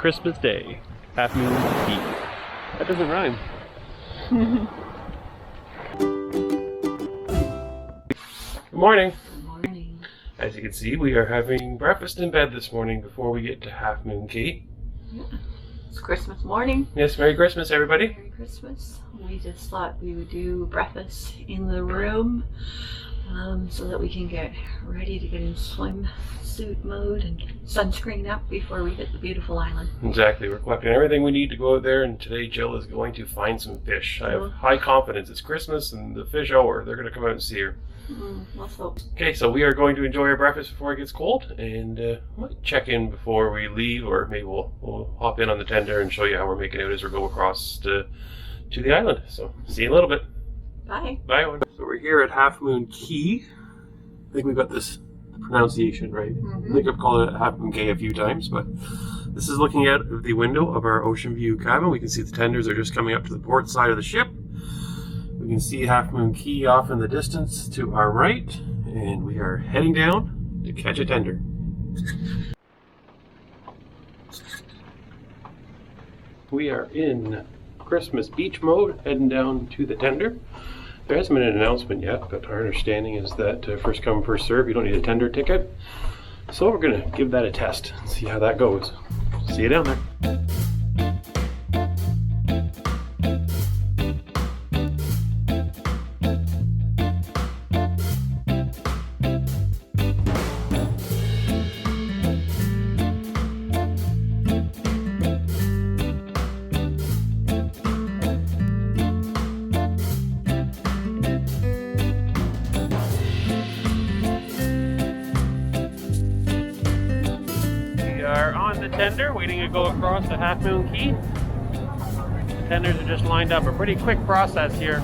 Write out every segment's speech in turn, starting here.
Christmas Day, Half Moon Cay. That doesn't rhyme. Good morning. Good morning. As you can see, we are having breakfast in bed this morning before we get to Half Moon Cay. Yeah. It's Christmas morning. Yes, Merry Christmas, everybody. Merry Christmas. We just thought we would do breakfast in the room so that we can get ready to get in swimsuit mode and sunscreen up before we hit the beautiful island. Exactly. We're collecting everything we need to go out there, and today Jill is going to find some fish. I have high confidence. It's Christmas and the fish hour. They're going to come out and see her. Let's hope. Okay, so we are going to enjoy our breakfast before it gets cold, and might check in before we leave, or maybe we'll hop in on the tender and show you how we're making out as we go across to the island. So see you in a little bit. Bye. Bye. So we're here at Half Moon Cay. I think we got this pronunciation right. I think I've called it Half Moon Cay a few times, but this is looking out the window of our ocean view cabin. We can see the tenders are just coming up to the port side of the ship. We can see Half Moon Cay off in the distance to our right, and we are heading down to catch a tender. We are in Christmas beach mode, heading down to the tender. There hasn't been an announcement yet, but our understanding is that first come, first serve, you don't need a tender ticket. So we're going to give that a test and see how that goes. See you down there. On the tender, waiting to go across to Half Moon Cay. The tenders are just lined up. A pretty quick process here.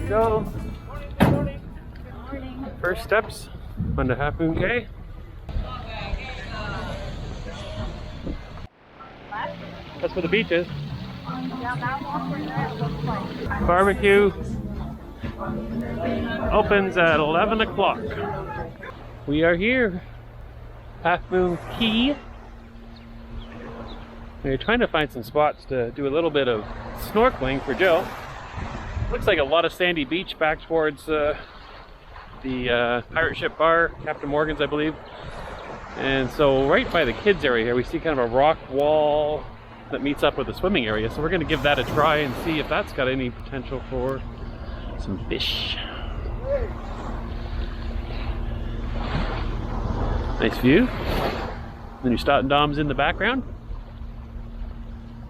Go. Morning. First steps onto Half Moon Cay. That's where the beach is. Barbecue opens at 11 o'clock. We are here, Half Moon Cay. We're trying to find some spots to do a little bit of snorkeling for Jill. Looks like a lot of sandy beach back towards the pirate ship bar, Captain Morgan's, I believe. And so right by the kids area here, we see kind of a rock wall that meets up with the swimming area. So we're going to give that a try and see if that's got any potential for some fish. Nice view. The Nieuw Statendam's in the background.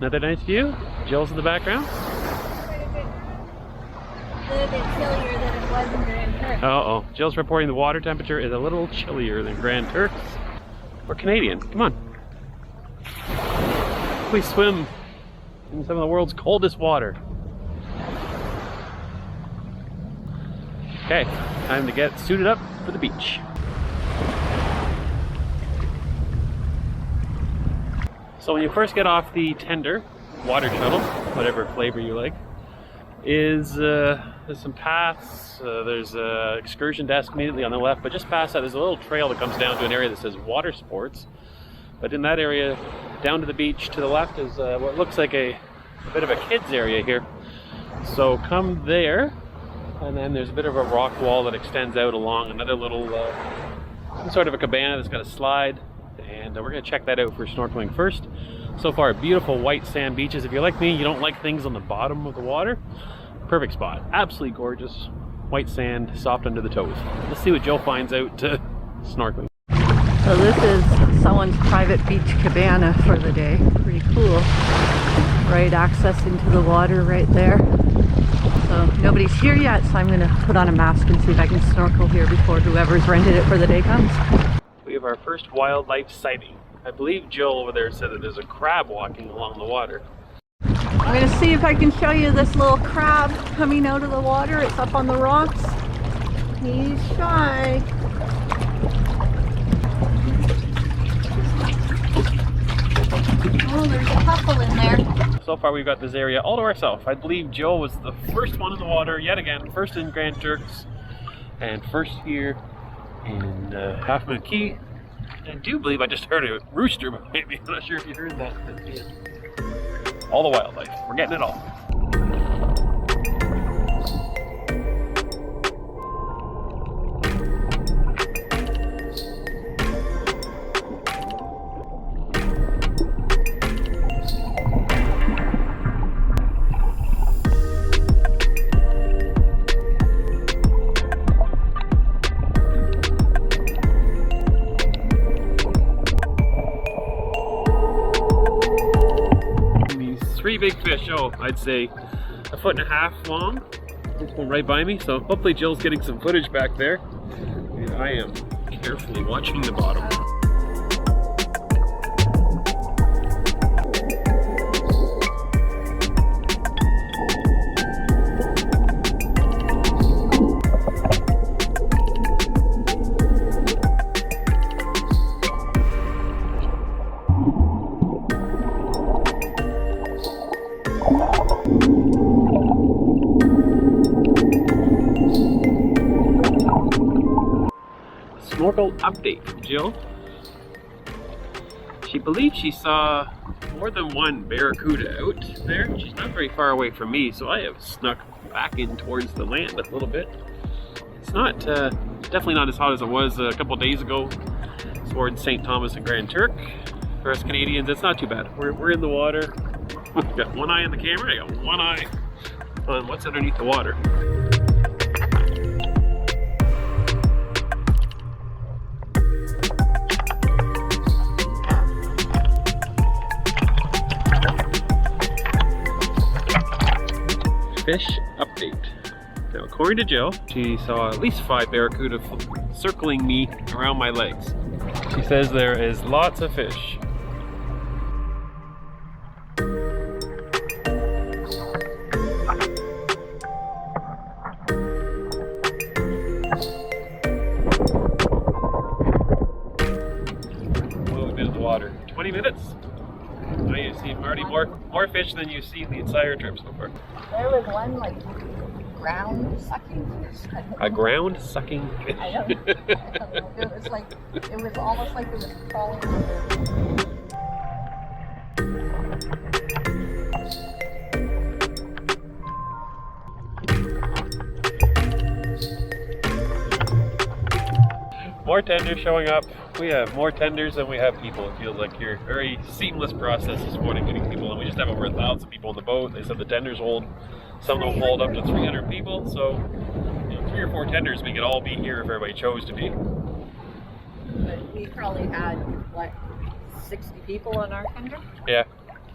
Another nice view. Jill's in the background. A little bit chillier than it was in Grand Turks. Uh-oh. Jill's reporting the water temperature is a little chillier than Grand Turks. We're Canadian. Come on. We swim in some of the world's coldest water. Okay, time to get suited up for the beach. So when you first get off the tender, water shuttle, whatever flavor you like, there's some paths, there's an excursion desk immediately on the left, but just past that there's a little trail that comes down to an area that says water sports. But in that area, down to the beach to the left is what looks like a bit of a kids area here. So come there, and then there's a bit of a rock wall that extends out along another little, some sort of a cabana that's got a slide, and we're going to check that out for snorkeling first. So far, beautiful white sand beaches. If you're like me, you don't like things on the bottom of the water, perfect spot. Absolutely gorgeous. White sand, soft under the toes. Let's see what Joe finds out snorkeling. So this is someone's private beach cabana for the day. Pretty cool. Right access into the water right there. So nobody's here yet, so I'm going to put on a mask and see if I can snorkel here before whoever's rented it for the day comes. We have our first wildlife sighting. I believe Jill over there said that there's a crab walking along the water. I'm going to see if I can show you this little crab coming out of the water. It's up on the rocks. He's shy. Oh, there's a couple in there. So far we've got this area all to ourselves. I believe Jill was the first one in the water, yet again, first in Grand Turks, and first here in Moon Cay. I do believe I just heard a rooster behind me. I'm not sure if you heard that, but yeah. All the wildlife. We're getting it all. Three big fish, I'd say 1.5 feet long. It's going right by me, so hopefully Jill's getting some footage back there. And I am carefully watching the bottom. Snorkel update from Jill. She believes she saw more than one barracuda out there. She's not very far away from me, so I have snuck back in towards the land a little bit. It's not, definitely not as hot as it was a couple days ago towards St. Thomas and Grand Turk. For us Canadians, it's not too bad. We're in the water. I've got one eye on the camera, I got one eye on what's underneath the water. Fish update. Now, according to Jill, she saw at least 5 barracuda circling me around my legs. She says there is lots of fish. Well, we've been in the water 20 minutes. Now you see, Marty, more fish than you see in the entire trip so far. There was one like ground sucking fish. A ground sucking fish. I don't know. It was almost like it was crawling over. More tenders showing up. We have more tenders than we have people. It feels like you're a very seamless process this morning getting people, and we just have over 1,000 people on the boat. They said the tenders hold, some of them hold up to 300 people, so 3 or 4 tenders we could all be here if everybody chose to be. But we probably had, what, 60 people on our tender? Yeah,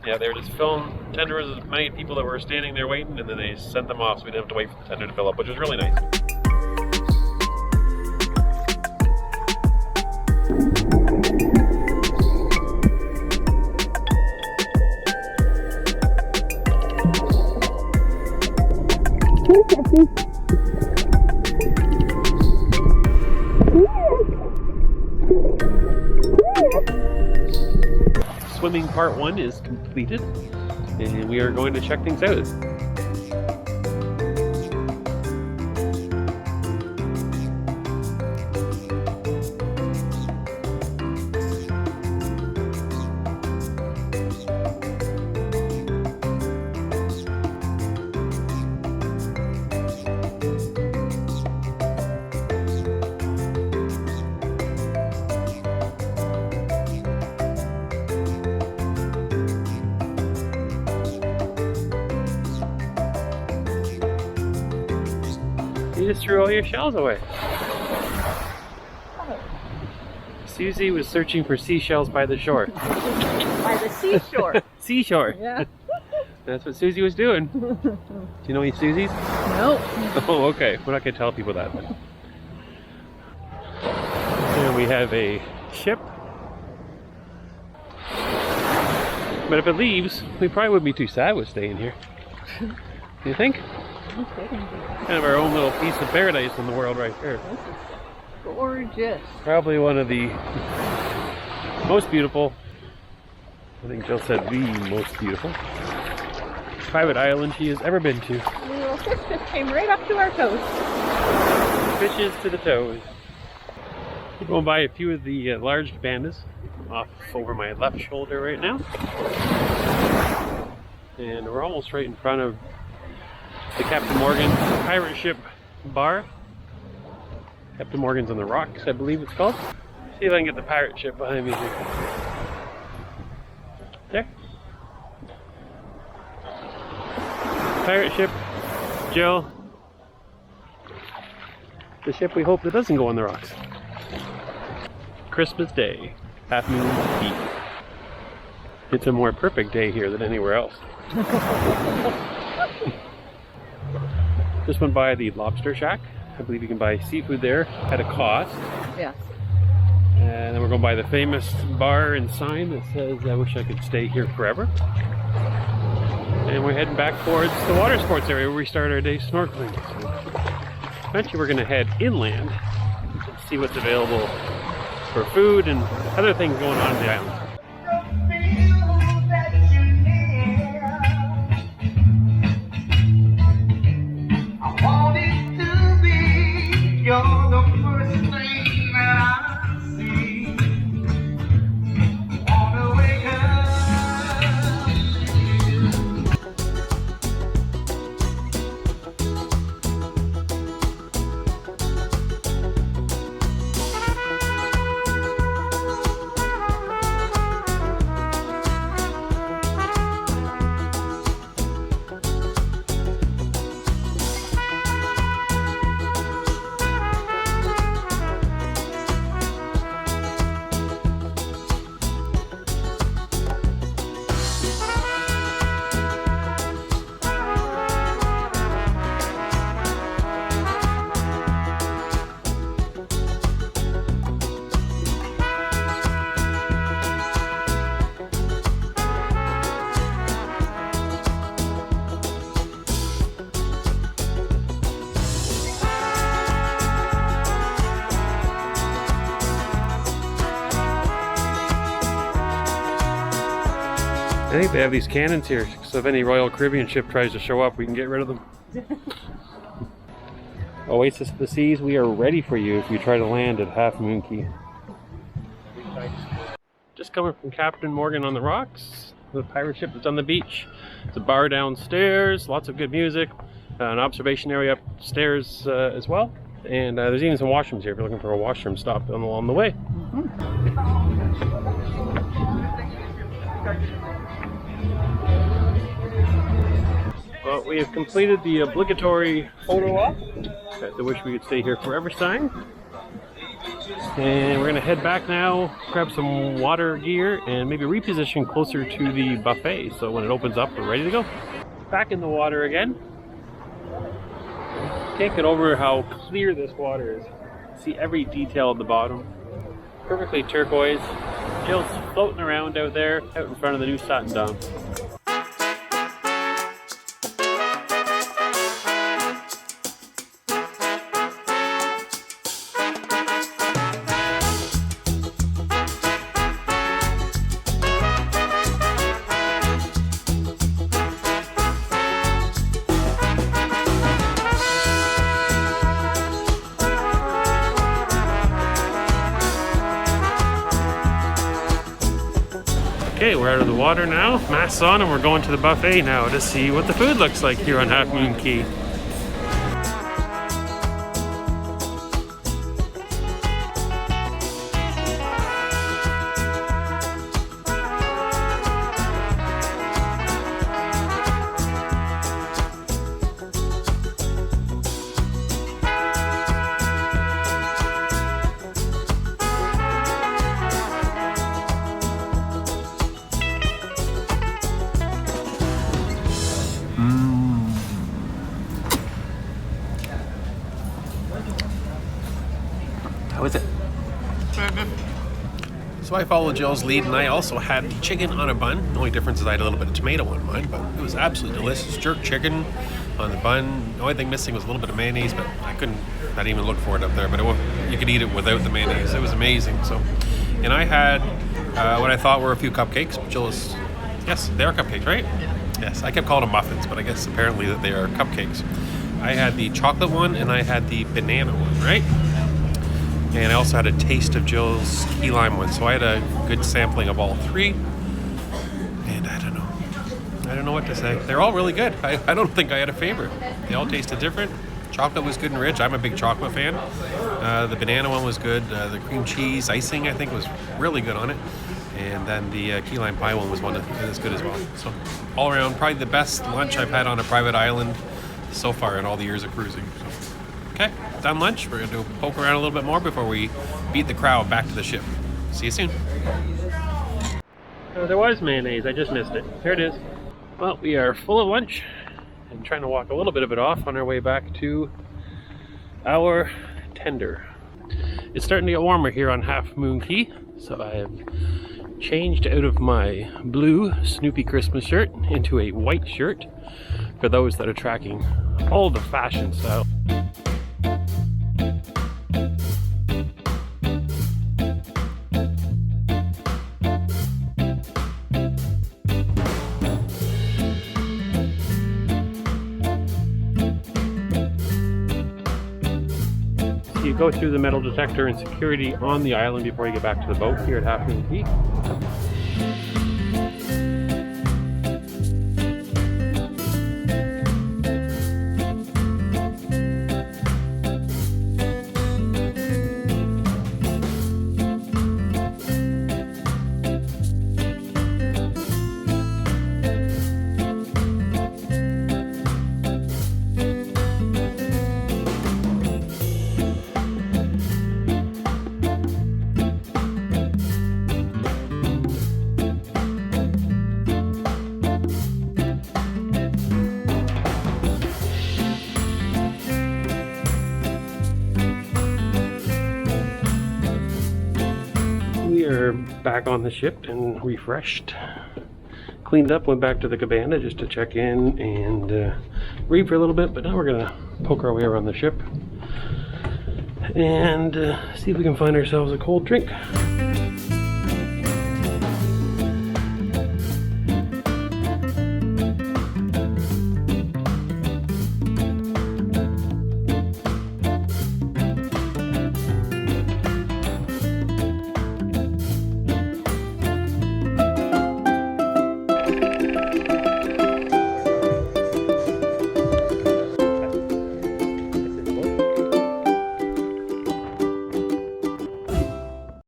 they were just filling tenders as many people that were standing there waiting, and then they sent them off so we didn't have to wait for the tender to fill up, which was really nice. Swimming part 1 is completed, and we are going to check things out. You just threw all your shells away. See Susie was searching for seashells by the shore. By the seashore. Seashore. Yeah. That's what Susie was doing. Do you know any Susies? No. Oh, okay. We're not going to tell people that then. And we have a ship. But if it leaves, we probably wouldn't be too sad with staying here. Do you think? Kind of our own little piece of paradise in the world right there. This is gorgeous. Probably one of the most beautiful, I think Jill said the most beautiful, private island she has ever been to. The little fish just came right up to our toes. Fishes to the toes. We're going by a few of the large pandas off over my left shoulder right now. And we're almost right in front of the Captain Morgan's pirate ship bar. Captain Morgan's on the Rocks, I believe it's called. See if I can get the pirate ship behind me here. There. Pirate ship, Jill. The ship we hope that doesn't go on the rocks. Christmas Day, Half Moon Cay. It's a more perfect day here than anywhere else. Just went by the Lobster Shack. I believe you can buy seafood there at a cost. Yes. And then we're going by the famous bar and sign that says, I wish I could stay here forever. And we're heading back towards the water sports area where we start our day snorkeling. So eventually we're going to head inland and see what's available for food and other things going on in the island. I think they have these cannons here, so if any Royal Caribbean ship tries to show up, we can get rid of them. Oasis of the Seas, we are ready for you if you try to land at Half Moon Cay. Just coming from Captain Morgan on the Rocks, the pirate ship that's on the beach. It's a bar downstairs, lots of good music, an observation area upstairs as well. And there's even some washrooms here if you're looking for a washroom stop along the way. Well, we have completed the obligatory photo op at the Wish We Could Stay Here Forever sign. And we're going to head back now, grab some water gear, and maybe reposition closer to the buffet so when it opens up, we're ready to go. Back in the water again. Can't get over how clear this water is. See every detail at the bottom. Perfectly turquoise. Jill's floating around out there, out in front of the Nieuw Statendam. Okay, we're out of the water now, masks on, and we're going to the buffet now to see what the food looks like here on Half Moon Cay. So I followed Jill's lead, and I also had the chicken on a bun. The only difference is I had a little bit of tomato on mine, but it was absolutely delicious. Jerk chicken on the bun. The only thing missing was a little bit of mayonnaise, but I didn't even look for it up there. But you could eat it without the mayonnaise. It was amazing. So, and I had what I thought were a few cupcakes. Jill's, yes, they are cupcakes, right? Yes, I kept calling them muffins, but I guess apparently that they are cupcakes. I had the chocolate one, and I had the banana one, right? And I also had a taste of Jill's key lime one. So I had a good sampling of all three. And I don't know what to say. They're all really good. I don't think I had a favorite. They all tasted different. Chocolate was good and rich. I'm a big chocolate fan. The banana one was good. The cream cheese icing, I think, was really good on it. And then the key lime pie one was one that was good as well. So all around, probably the best lunch I've had on a private island so far in all the years of cruising. So, okay, done lunch. We're going to poke around a little bit more before we beat the crowd back to the ship. See you soon. There was mayonnaise. I just missed it. Here it is. Well, we are full of lunch and trying to walk a little bit of it off on our way back to our tender. It's starting to get warmer here on Half Moon Cay, so I have changed out of my blue Snoopy Christmas shirt into a white shirt for those that are tracking all the fashion style. You go through the metal detector and security on the island before you get back to the boat here at Half Moon Cay. We are back on the ship and refreshed, cleaned up, went back to the cabana just to check in and read for a little bit, but now we're gonna poke our way around the ship and see if we can find ourselves a cold drink.